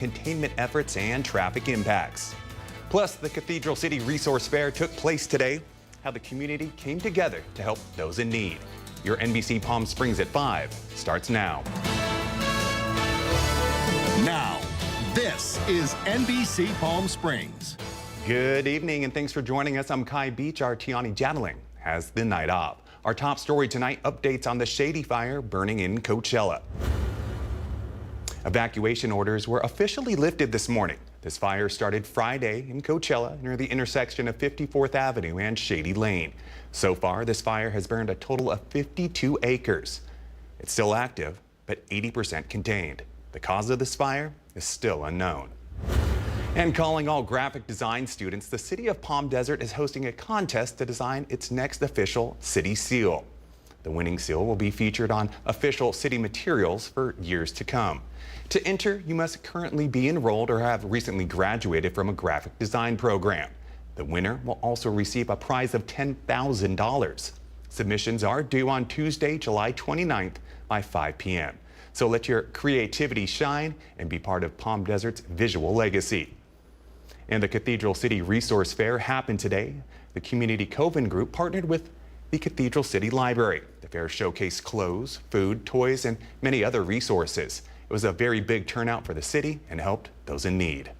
containment efforts and traffic impacts. Plus, the Cathedral City Resource Fair took place today. How the community came together to help those in need. Your NBC Palm Springs at 5 starts now. Now, this is NBC Palm Springs. Good evening and thanks for joining us. I'm Kai Beach. Our Tiani Jadling has the night off. Our top story tonight, updates on the Shady Fire burning in Coachella. Evacuation orders were officially lifted this morning. This fire started Friday in Coachella near the intersection of 54th Avenue and Shady Lane. So far, this fire has burned a total of 52 acres. It's still active, but 80% contained. The cause of this fire is still unknown. And calling all graphic design students, the city of Palm Desert is hosting a contest to design its next official city seal. The winning seal will be featured on official city materials for years to come. To enter, you must currently be enrolled or have recently graduated from a graphic design program. The winner will also receive a prize of $10,000. Submissions are due on Tuesday, July 29th by 5 p.m. So let your creativity shine and be part of Palm Desert's visual legacy. And the Cathedral City Resource Fair happened today. The Community Coven Group partnered with the Cathedral City Library. The fair showcased clothes, food, toys, and many other resources. It was a very big turnout for the city and helped those in need.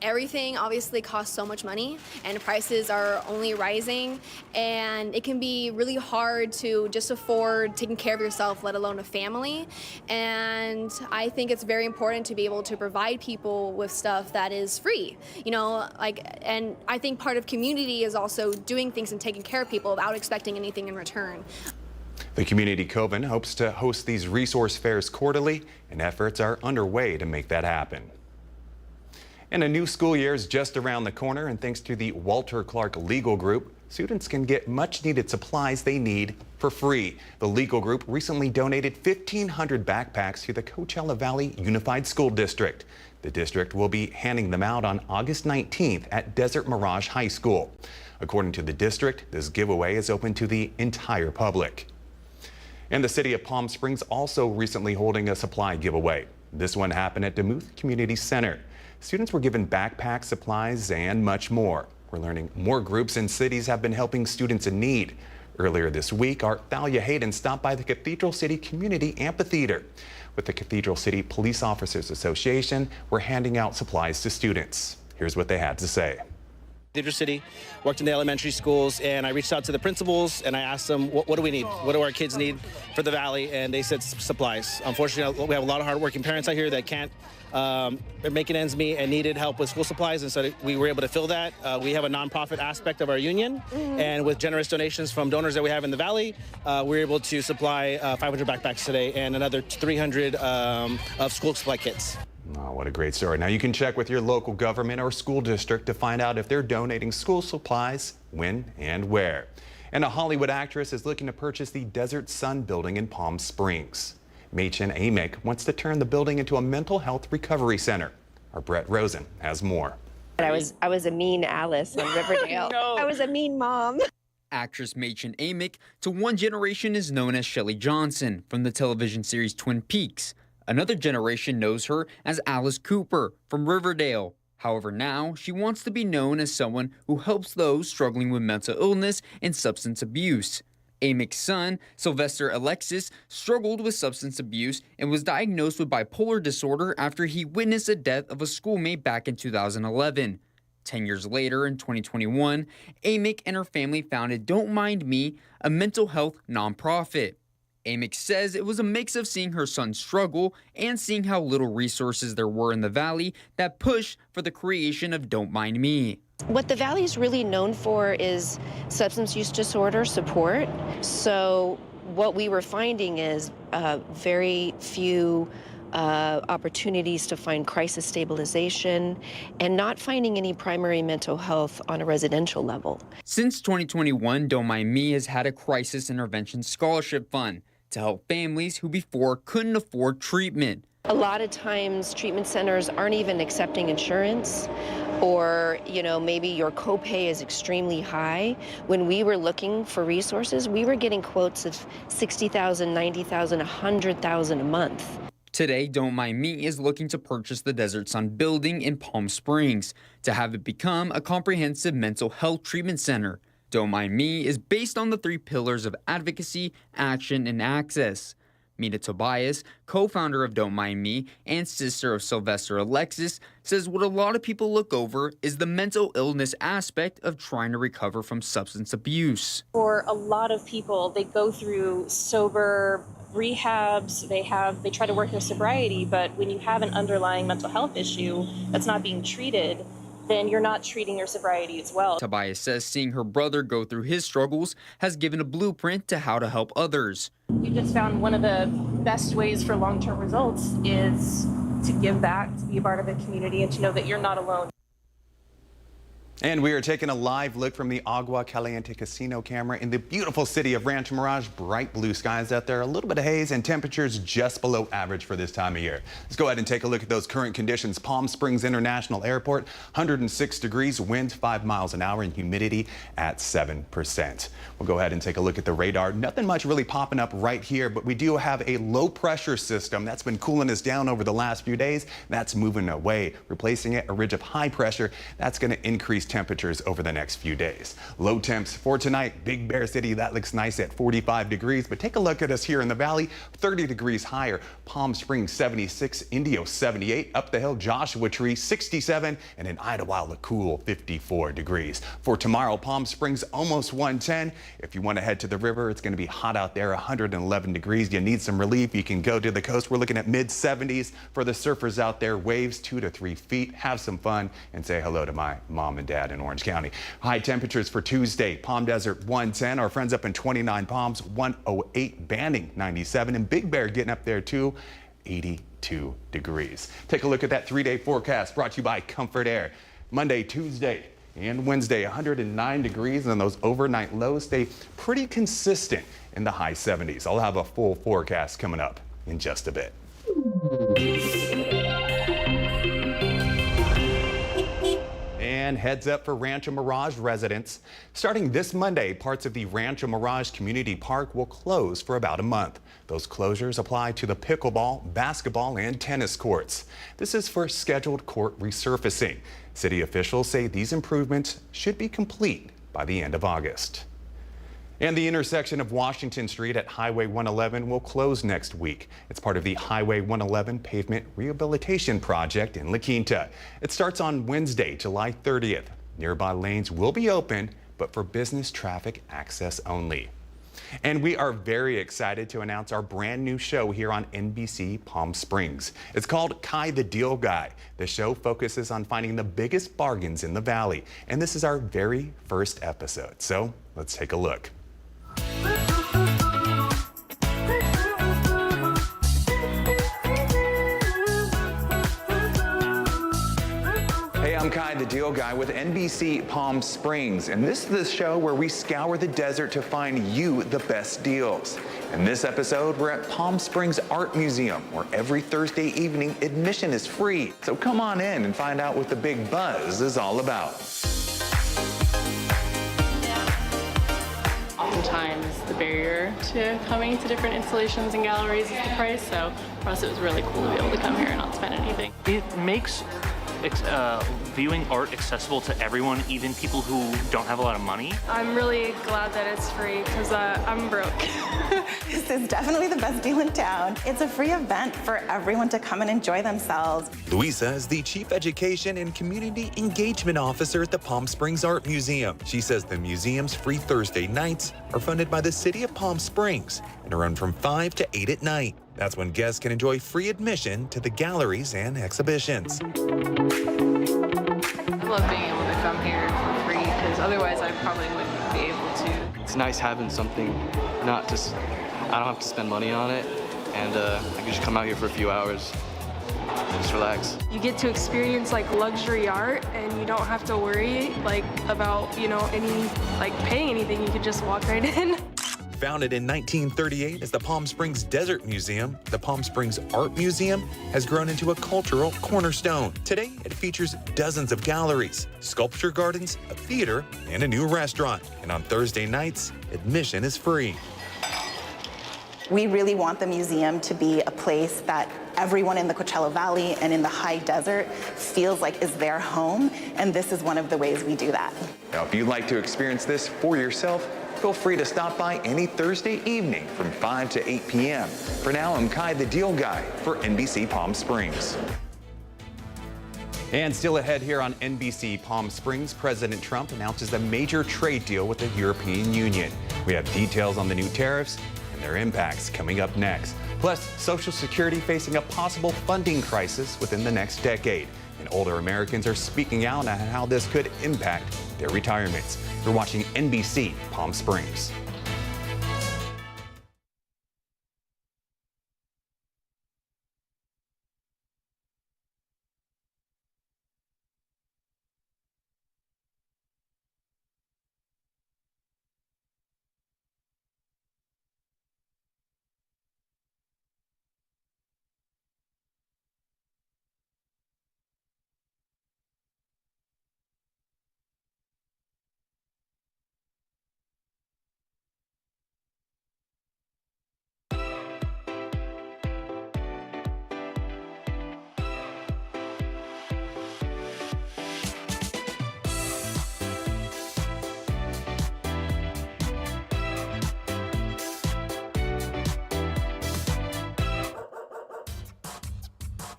Everything obviously costs so much money and prices are only rising, and it can be really hard to just afford taking care of yourself, let alone a family. And I think it's very important to be able to provide people with stuff that is free, and I think part of community is also doing things and taking care of people without expecting anything in return. The Community Coven hopes to host these resource fairs quarterly, and efforts are underway to make that happen. And a new school year is just around the corner, and thanks to the Walter Clark Legal Group, students can get much needed supplies they need for free. The Legal Group recently donated 1,500 backpacks to the Coachella Valley Unified School District. The district will be handing them out on August 19th at Desert Mirage High School. According to the district, this giveaway is open to the entire public. And the city of Palm Springs also recently holding a supply giveaway. This one happened at Demuth Community Center. Students were given backpacks, supplies, and much more. We're learning more groups and cities have been helping students in need. Earlier this week, our Thalia Hayden stopped by the Cathedral City Community Amphitheater. With the Cathedral City Police Officers Association, we're handing out supplies to students. Here's what they had to say. Cathedral City, worked in the elementary schools, and I reached out to the principals and I asked them, what do we need? What do our kids need for the Valley? And they said supplies. Unfortunately, we have a lot of hardworking parents out here that can't, they're making ends meet and needed help with school supplies, and so we were able to fill that. We have a nonprofit aspect of our union, and with generous donations from donors that we have in the Valley, we're able to supply 500 backpacks today and another 300 of school supply kits. Oh, what a great story. Now you can check with your local government or school district to find out if they're donating school supplies, when and where. And a Hollywood actress is looking to purchase the Desert Sun building in Palm Springs. Machen Amick wants to turn the building into a mental health recovery center. Our Brett Rosen has more. I was a mean Alice in Riverdale. No. I was a mean mom. Actress Machen Amick, to one generation, is known as Shelley Johnson from the television series Twin Peaks. Another generation knows her as Alice Cooper from Riverdale. However, now she wants to be known as someone who helps those struggling with mental illness and substance abuse. Amick's son, Sylvester Alexis, struggled with substance abuse and was diagnosed with bipolar disorder after he witnessed the death of a schoolmate back in 2011. 10 years later, in 2021, Amick and her family founded Don't Mind Me, a mental health nonprofit. Amick says it was a mix of seeing her son struggle and seeing how little resources there were in the Valley that pushed for the creation of Don't Mind Me. What the Valley is really known for is substance use disorder support. So what we were finding is very few opportunities to find crisis stabilization and not finding any primary mental health on a residential level. Since 2021, Don't Mind Me has had a crisis intervention scholarship fund to help families who before couldn't afford treatment. A lot of times treatment centers aren't even accepting insurance, or maybe your copay is extremely high. When we were looking for resources, we were getting quotes of $60,000, $90,000, $100,000 a month. Today, Don't Mind Me is looking to purchase the Desert Sun building in Palm Springs to have it become a comprehensive mental health treatment center. Don't Mind Me is based on the 3 pillars of advocacy, action, and access. Mina Tobias, co-founder of Don't Mind Me and sister of Sylvester Alexis, says what a lot of people look over is the mental illness aspect of trying to recover from substance abuse. For a lot of people, they go through sober rehabs, they try to work their sobriety, but when you have an underlying mental health issue that's not being treated, then you're not treating your sobriety as well. Tobias says seeing her brother go through his struggles has given a blueprint to how to help others. We just found one of the best ways for long-term results is to give back, to be a part of a community, and to know that you're not alone. And we are taking a live look from the Agua Caliente Casino camera in the beautiful city of Rancho Mirage. Bright blue skies out there, a little bit of haze, and temperatures just below average for this time of year. Let's go ahead and take a look at those current conditions. Palm Springs International Airport, 106 degrees, wind 5 miles an hour, and humidity at 7%. We'll go ahead and take a look at the radar. Nothing much really popping up right here, but we do have a low pressure system that's been cooling us down over the last few days. That's moving away, replacing it a ridge of high pressure. That's going to increase temperatures over the next few days. Low temps for tonight. Big Bear City, that looks nice at 45 degrees, but take a look at us here in the valley, 30 degrees higher. Palm Springs 76, Indio 78, up the hill Joshua Tree 67, and in Idlewild a cool 54 degrees. For tomorrow, Palm Springs almost 110. If you want to head to the river, it's going to be hot out there, 111 degrees. You need some relief, you can go to the coast. We're looking at mid 70s for the surfers out there. Waves 2 to 3 feet. Have some fun and say hello to my mom and dad in Orange County. High temperatures for Tuesday, Palm Desert 110, our friends up in 29 Palms 108, Banning 97, and Big Bear getting up there too, 82 degrees. Take a look at that 3-day forecast brought to you by Comfort Air. Monday, Tuesday, and Wednesday, 109 degrees, and those overnight lows stay pretty consistent in the high 70s. I'll have a full forecast coming up in just a bit. And heads up for Rancho Mirage residents. Starting this Monday, parts of the Rancho Mirage Community Park will close for about a month. Those closures apply to the pickleball, basketball, and tennis courts. This is for scheduled court resurfacing. City officials say these improvements should be complete by the end of August. And the intersection of Washington Street at Highway 111 will close next week. It's part of the Highway 111 Pavement Rehabilitation Project in La Quinta. It starts on Wednesday, July 30th. Nearby lanes will be open, but for business traffic access only. And we are very excited to announce our brand new show here on NBC Palm Springs. It's called Kai the Deal Guy. The show focuses on finding the biggest bargains in the valley. And this is our very first episode. So let's take a look. Hey, I'm Kai, the Deal Guy with NBC Palm Springs, and this is the show where we scour the desert to find you the best deals. In this episode, we're at Palm Springs Art Museum, where every Thursday evening admission is free. So come on in and find out what the big buzz is all about. Oftentimes the barrier to coming to different installations and galleries is the price, so for us it was really cool to be able to come here and not spend anything. It makes viewing art accessible to everyone, even people who don't have a lot of money. I'm really glad that it's free because I'm broke. This is definitely the best deal in town. It's a free event for everyone to come and enjoy themselves. Luisa is the Chief Education and Community Engagement Officer at the Palm Springs Art Museum. She says the museum's free Thursday nights are funded by the City of Palm Springs and are run from 5 to 8 at night. That's when guests can enjoy free admission to the galleries and exhibitions. I love being able to come here for free because otherwise I probably wouldn't be able to. It's nice having something, I don't have to spend money on it, and I can just come out here for a few hours, just relax. You get to experience like luxury art and you don't have to worry about, paying anything. You could just walk right in. Founded in 1938 as the Palm Springs Desert Museum, the Palm Springs Art Museum has grown into a cultural cornerstone. Today, it features dozens of galleries, sculpture gardens, a theater, and a new restaurant. And on Thursday nights, admission is free. We really want the museum to be a place that everyone in the Coachella Valley and in the high desert feels like is their home, and this is one of the ways we do that. Now, if you'd like to experience this for yourself, feel free to stop by any Thursday evening from 5 to 8 p.m. For now, I'm Kai, the Deal Guy for NBC Palm Springs. And still ahead here on NBC Palm Springs, President Trump announces a major trade deal with the European Union. We have details on the new tariffs and their impacts coming up next. Plus, Social Security facing a possible funding crisis within the next decade. And older Americans are speaking out on how this could impact their retirements. You're watching NBC Palm Springs.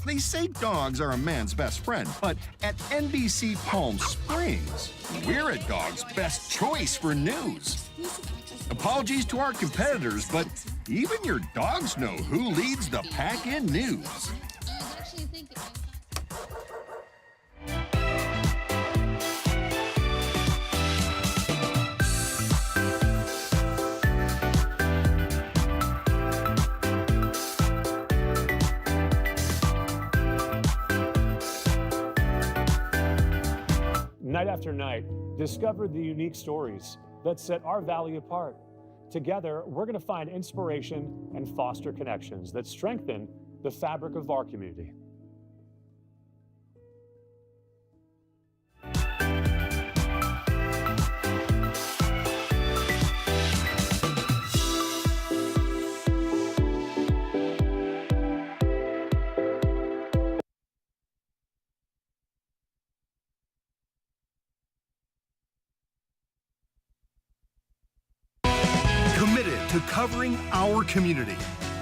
They say dogs are a man's best friend, but at NBC Palm Springs, we're a dog's best choice for news. Apologies to our competitors, but even your dogs know who leads the pack in news. Night after night, discover the unique stories that set our valley apart. Together, we're going to find inspiration and foster connections that strengthen the fabric of our community. Committed to covering our community.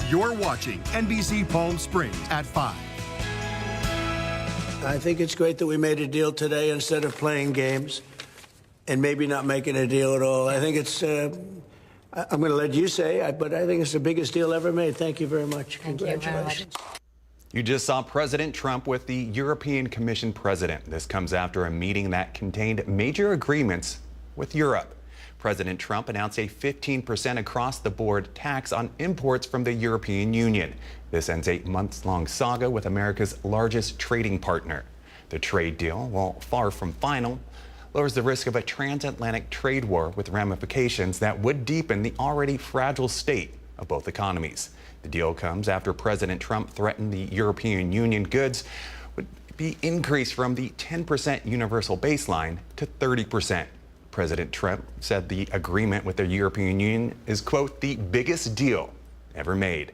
You're watching NBC Palm Springs at 5. I think it's great that we made a deal today instead of playing games and maybe not making a deal at all. I think it's, I'm going to let you say, but I think it's the biggest deal ever made. Thank you very much. Congratulations. You just saw President Trump with the European Commission president. This comes after a meeting that contained major agreements with Europe. President Trump announced a 15% across-the-board tax on imports from the European Union. This ends a months-long saga with America's largest trading partner. The trade deal, while far from final, lowers the risk of a transatlantic trade war with ramifications that would deepen the already fragile state of both economies. The deal comes after President Trump threatened the European Union goods would be increased from the 10% universal baseline to 30%. President Trump said the agreement with the European Union is, quote, the biggest deal ever made.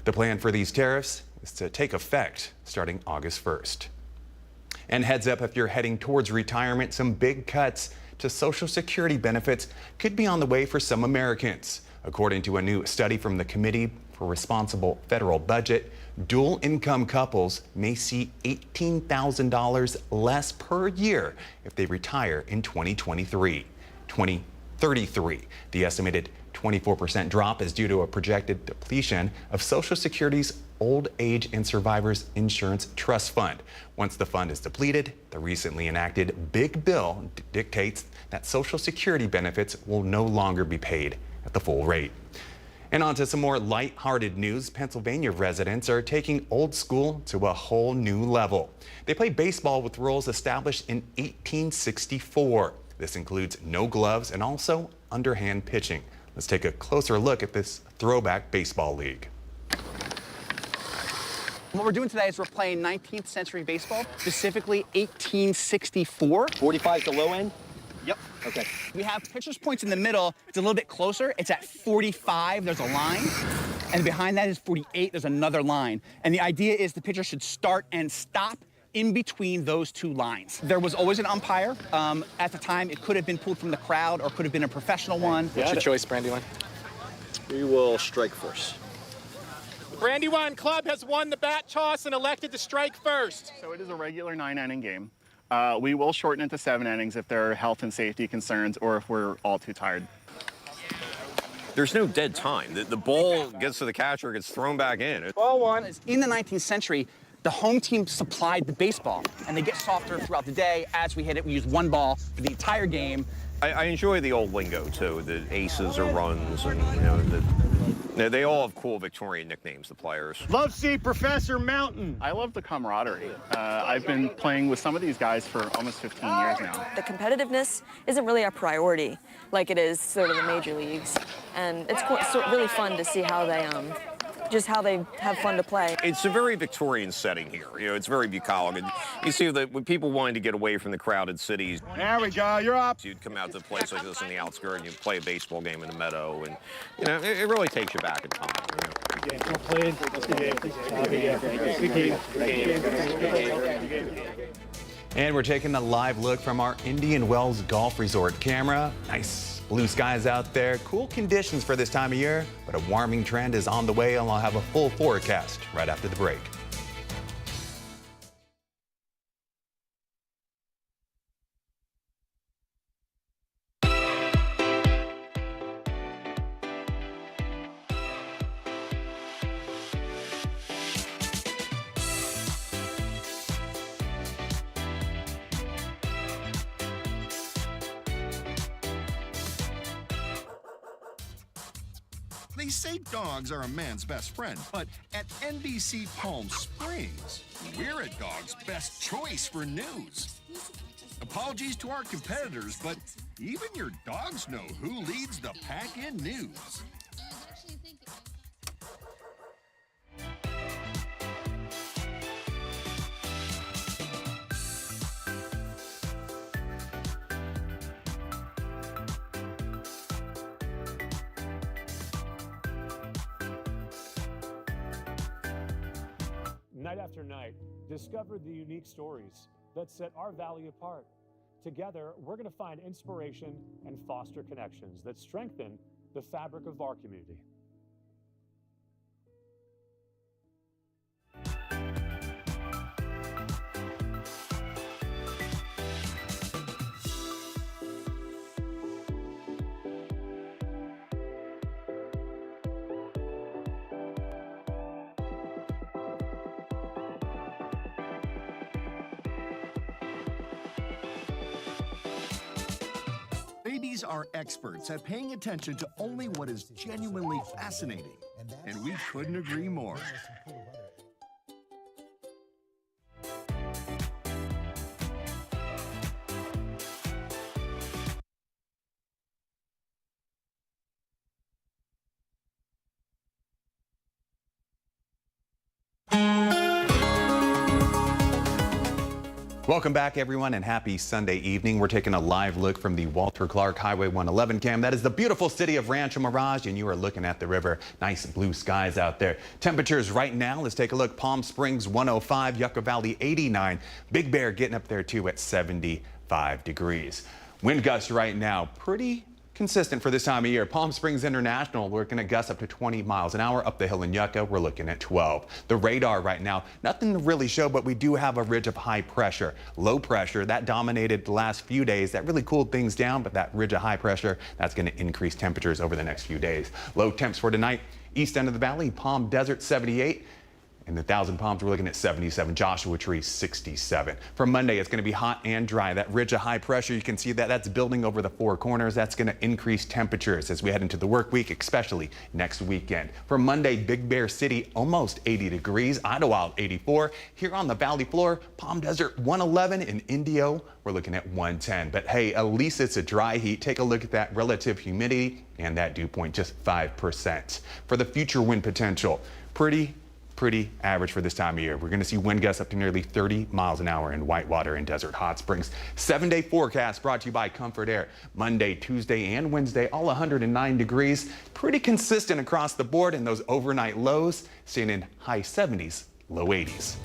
The plan for these tariffs is to take effect starting August 1st. And heads up, if you're heading towards retirement, some big cuts to Social Security benefits could be on the way for some Americans. According to a new study from the Committee for Responsible Federal Budget, dual income couples may see $18,000 less per year if they retire in 2033. The estimated 24% drop is due to a projected depletion of Social Security's Old Age and Survivors Insurance Trust Fund. Once the fund is depleted, the recently enacted big bill dictates that Social Security benefits will no longer be paid at the full rate. And on to some more lighthearted news. Pennsylvania residents are taking old school to a whole new level. They play baseball with rules established in 1864. This includes no gloves and also underhand pitching. Let's take a closer look at this throwback baseball league. What we're doing today is we're playing 19th century baseball, specifically 1864. 45 is the low end? Yep. Okay. We have pitcher's points in the middle. It's a little bit closer. It's at 45. There's a line. And behind that is 48. There's another line. And the idea is the pitcher should start and stop in between those two lines. There was always an umpire. At the time, it could have been pulled from the crowd or could have been a professional one. What's your choice, Brandywine? We will strike first. Brandywine Club has won the bat toss and elected to strike first. So it is a regular 9-inning game. We will shorten it to 7 innings if there are health and safety concerns or if we're all too tired. There's no dead time. The ball gets to the catcher, gets thrown back in. Ball one is in the 19th century. The home team supplied the baseball, and they get softer throughout the day. As we hit it, we use one ball for the entire game. I enjoy the old lingo, too, the aces or runs, and, you know, they all have cool Victorian nicknames, the players. Love seat Professor Mountain. I love the camaraderie. I've been playing with some of these guys for almost 15 years now. The competitiveness isn't really a priority like it is sort of the major leagues. And it's really fun to see how they have fun to play. It's a very Victorian setting here. You know, it's very bucolic. And you see that when people wanted to get away from the crowded cities. There we go, you're up. You'd come out to a place like this in the outskirts and you'd play a baseball game in the meadow. And, you know, it really takes you back in time. And we're taking a live look from our Indian Wells Golf Resort camera. Nice blue skies out there. Cool conditions for this time of year, but a warming trend is on the way, and I'll have a full forecast right after the break. They say dogs are a man's best friend, but at NBC Palm Springs, we're a dog's best choice for news. Apologies to our competitors, but even your dogs know who leads the pack in news. Night after night, discover the unique stories that set our valley apart. Together, we're going to find inspiration and foster connections that strengthen the fabric of our community. Babies are experts at paying attention to only what is genuinely fascinating, and we couldn't agree more. Welcome back, everyone, and happy Sunday evening. We're taking a live look from the Walter Clark Highway 111 cam. That is the beautiful city of Rancho Mirage, and you are looking at the river. Nice blue skies out there. Temperatures right now, let's take a look. Palm Springs 105, Yucca Valley 89. Big Bear getting up there too at 75 degrees. Wind gusts right now, pretty consistent for this time of year. Palm Springs International, we're going to gust up to 20 miles an hour. Up the hill in Yucca, we're looking at 12. The radar right now, nothing to really show, but we do have a ridge of high pressure. Low pressure, that dominated the last few days. That really cooled things down, but that ridge of high pressure, that's going to increase temperatures over the next few days. Low temps for tonight, east end of the valley, Palm Desert 78. In the Thousand Palms, we're looking at 77. Joshua Tree, 67. For Monday, it's going to be hot and dry. That ridge of high pressure, you can see that that's building over the four corners. That's going to increase temperatures as we head into the work week, especially next weekend. For Monday, Big Bear City, almost 80 degrees. Idlewild, 84. Here on the valley floor, Palm Desert, 111. In Indio, we're looking at 110. But hey, at least it's a dry heat. Take a look at that relative humidity and that dew point, just 5%. For the future wind potential, pretty pretty average for this time of year. We're going to see wind gusts up to nearly 30 miles an hour in Whitewater and Desert Hot Springs. 7-day forecast brought to you by Comfort Air. Monday, Tuesday, and Wednesday, all 109 degrees. Pretty consistent across the board, and those overnight lows staying in high 70s, low 80s.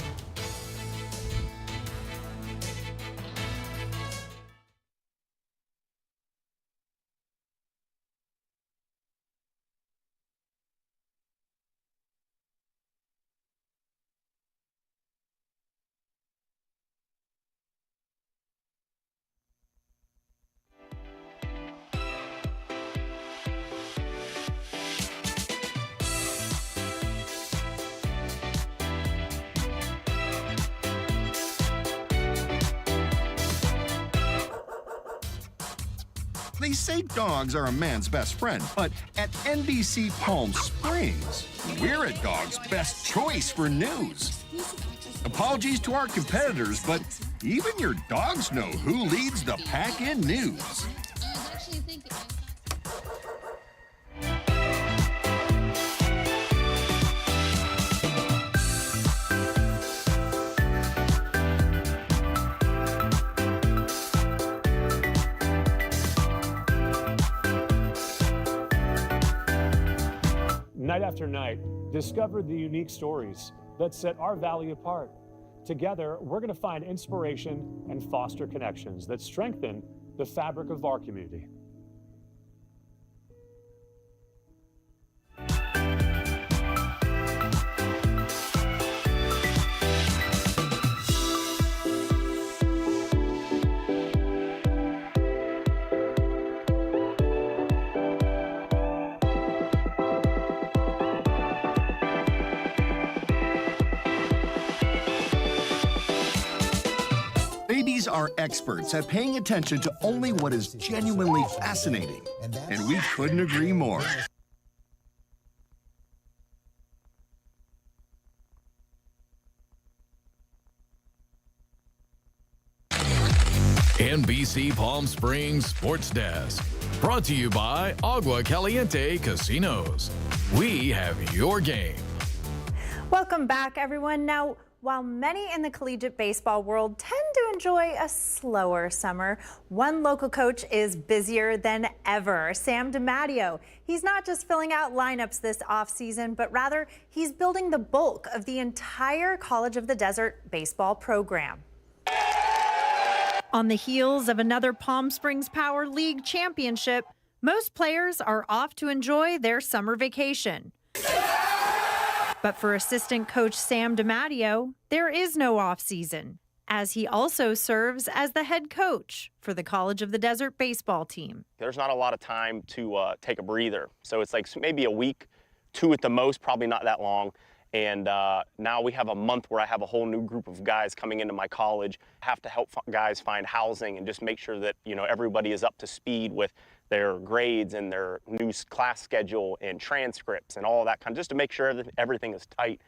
They say dogs are a man's best friend, but at NBC Palm Springs, we're a dog's best choice for news. Apologies to our competitors, but even your dogs know who leads the pack in news. Night after night, discover the unique stories that set our valley apart. Together, we're going to find inspiration and foster connections that strengthen the fabric of our community. Babies are experts at paying attention to only what is genuinely fascinating, and we couldn't agree more. NBC Palm Springs Sports Desk. Brought to you by Agua Caliente Casinos. We have your game. Welcome back, everyone. Now, while many in the collegiate baseball world tend to enjoy a slower summer, one local coach is busier than ever, Sam DiMatteo. He's not just filling out lineups this offseason, but rather he's building the bulk of the entire College of the Desert baseball program. On the heels of another Palm Springs Power League championship, most players are off to enjoy their summer vacation. But for assistant coach Sam DiMatteo, there is no off-season, as he also serves as the head coach for the College of the Desert baseball team. There's not a lot of time to take a breather. So it's like maybe a week, 2 at the most, probably not that long. And now we have a month where I have a whole new group of guys coming into my college. I have to help guys find housing and just make sure that, you know, everybody is up to speed with their grades and their new class schedule and transcripts and all that kind of, just to make sure that everything is tight.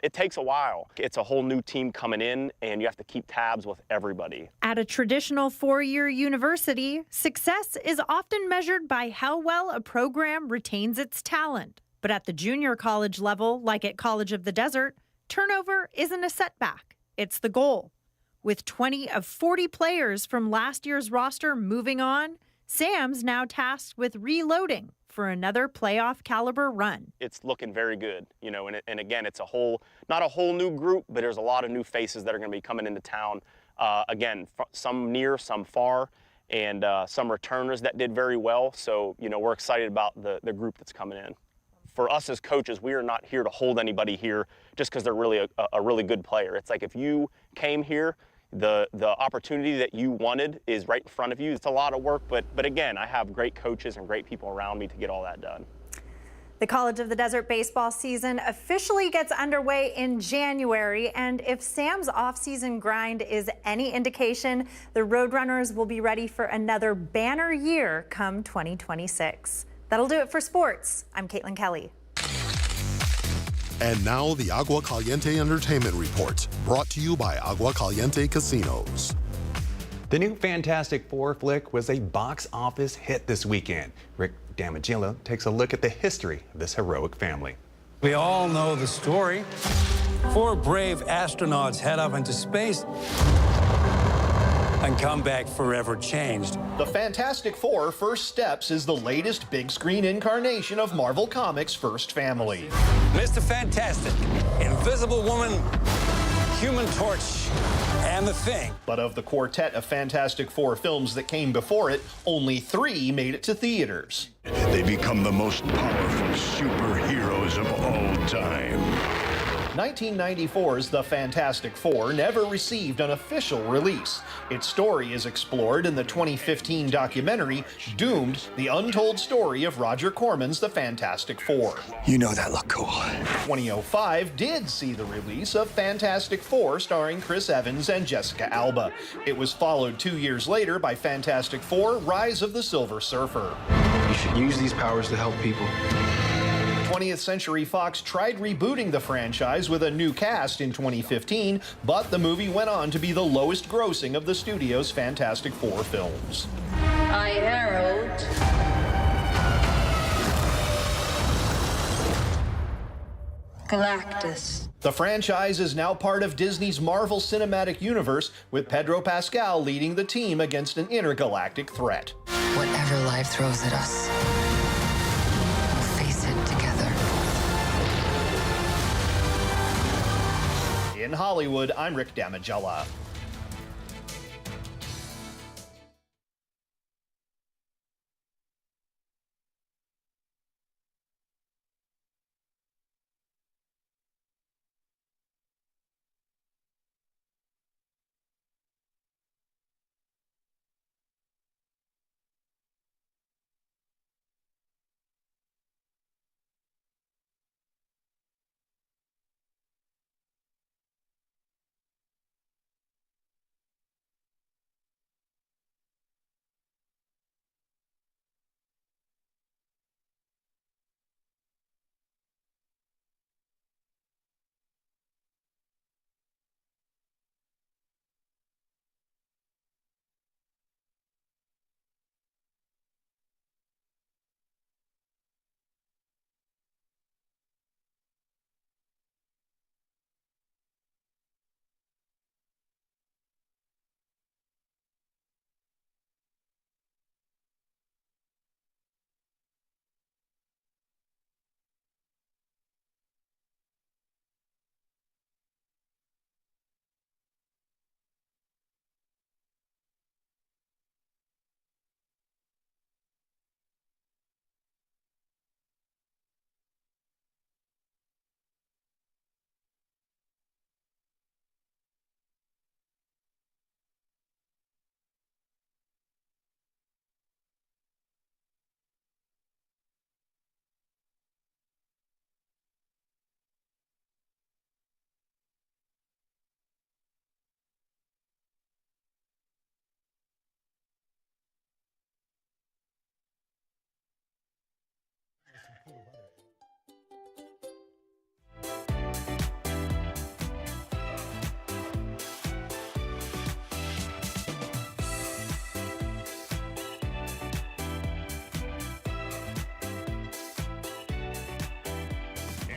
It takes a while. It's a whole new team coming in, and you have to keep tabs with everybody. At a traditional 4-year university, success is often measured by how well a program retains its talent. But at the junior college level, like at College of the Desert, turnover isn't a setback. It's the goal. With 20 of 40 players from last year's roster moving on, Sam's now tasked with reloading for another playoff caliber run. It's looking very good, you know, and again, it's not a whole new group, but there's a lot of new faces that are going to be coming into town. Again, some near, some far, and some returners that did very well. So, you know, we're excited about the group that's coming in. For us as coaches, we are not here to hold anybody here just because they're really a really good player. It's like if you came here, the opportunity that you wanted is right in front of you. It's a lot of work, but again, I have great coaches and great people around me to get all that done. The College of the Desert baseball season officially gets underway in January, and if Sam's off-season grind is any indication, the Roadrunners will be ready for another banner year come 2026. That'll do it for sports. I'm Caitlin Kelly. And now the Agua Caliente Entertainment Report, brought to you by Agua Caliente Casinos. The new Fantastic Four flick was a box office hit this weekend. Rick Damigillo takes a look at the history of this heroic family. We all know the story. 4 brave astronauts head up into space and come back forever changed. The Fantastic Four: First Steps is the latest big screen incarnation of Marvel Comics' First Family. Mr. Fantastic, Invisible Woman, Human Torch, and The Thing. But of the quartet of Fantastic Four films that came before it, only 3 made it to theaters. They become the most powerful superheroes of all time. 1994's The Fantastic Four never received an official release. Its story is explored in the 2015 documentary Doomed: The Untold Story of Roger Corman's The Fantastic Four. You know that look cool. 2005 did see the release of Fantastic Four starring Chris Evans and Jessica Alba. It was followed 2 years later by Fantastic Four: Rise of the Silver Surfer. You should use these powers to help people. 20th Century Fox tried rebooting the franchise with a new cast in 2015, but the movie went on to be the lowest grossing of the studio's Fantastic Four films. I herald Galactus. The franchise is now part of Disney's Marvel Cinematic Universe, with Pedro Pascal leading the team against an intergalactic threat. Whatever life throws at us, we'll face it together. In Hollywood, I'm Rick Damigella.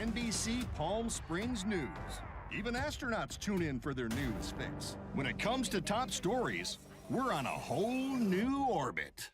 NBC Palm Springs News. Even astronauts tune in for their news fix. When it comes to top stories, we're on a whole new orbit.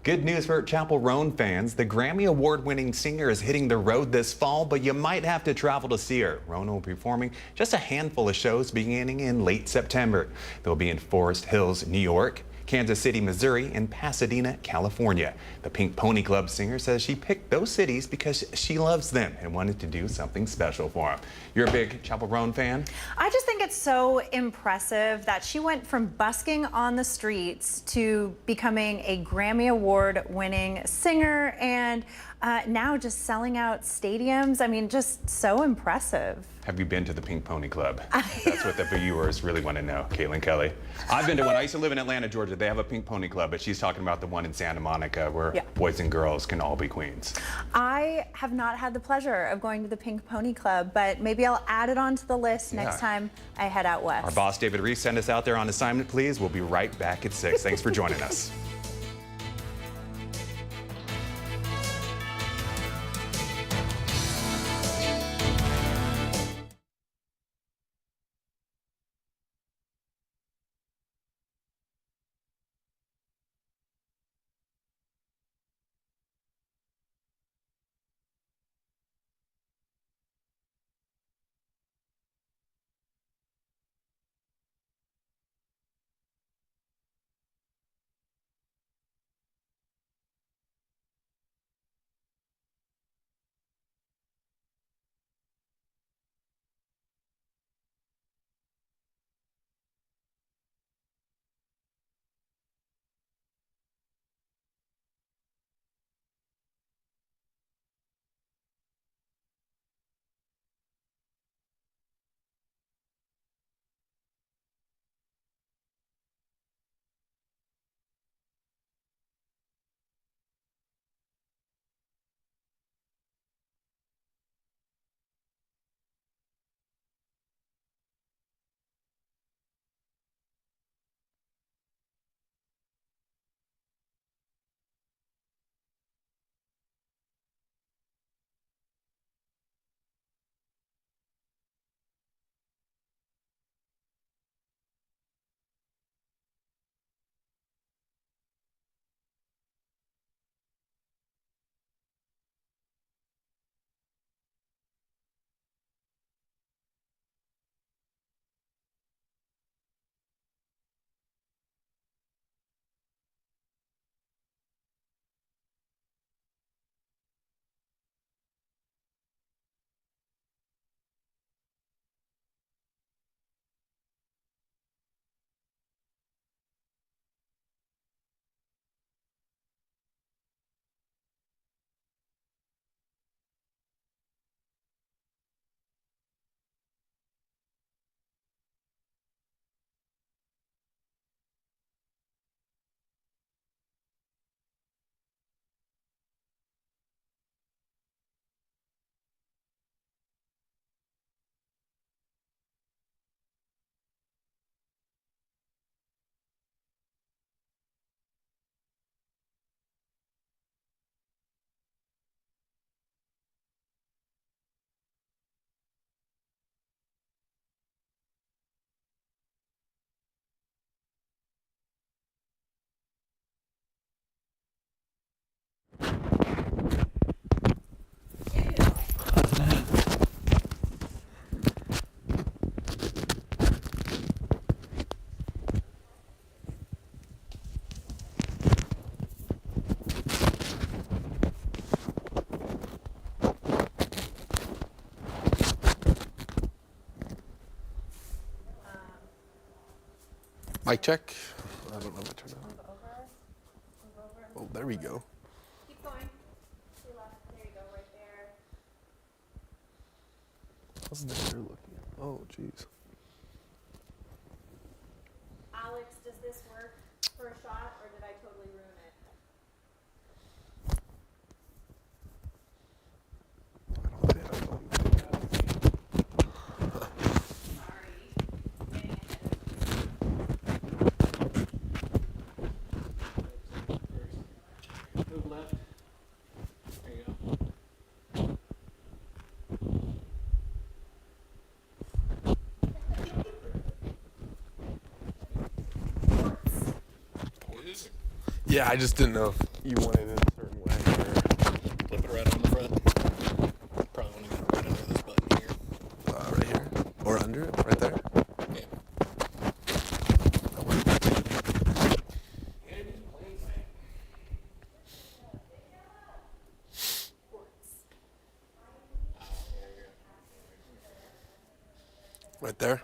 Good news for Chapel Roan fans. The Grammy Award-winning singer is hitting the road this fall, but you might have to travel to see her. Roan will be performing just a handful of shows beginning in late September. They'll be in Forest Hills, New York, Kansas City, Missouri, and Pasadena, California. The Pink Pony Club singer says she picked those cities because she loves them and wanted to do something special for them. You're a big Chapel Roan fan? I just think it's so impressive that she went from busking on the streets to becoming a Grammy Award-winning singer and now just selling out stadiums. I mean, just so impressive. Have you been to the Pink Pony Club? That's what the viewers really want to know, Caitlin Kelly. I've been to one. I used to live in Atlanta, Georgia. They have a Pink Pony Club, but she's talking about the one in Santa Monica where boys and girls can all be queens. I have not had the pleasure of going to the Pink Pony Club, but maybe I'll add it onto the list next time I head out west. Our boss, David Reese, send us out there on assignment, please. We'll be right back at 6. Thanks for joining us. Mic check. I don't know if it turned on. Oh, there we go. Keep going. To left. There you go, right there. How's the hair looking? Oh, jeez. Alex, does this work for a shot, or did I totally ruin it? Move left. There you go. Yeah, I just didn't know if you wanted it a certain way. Or... Flip it right on the front. Probably want to get right under this button here. Right here? Or under it? Right there? Yeah. Right there?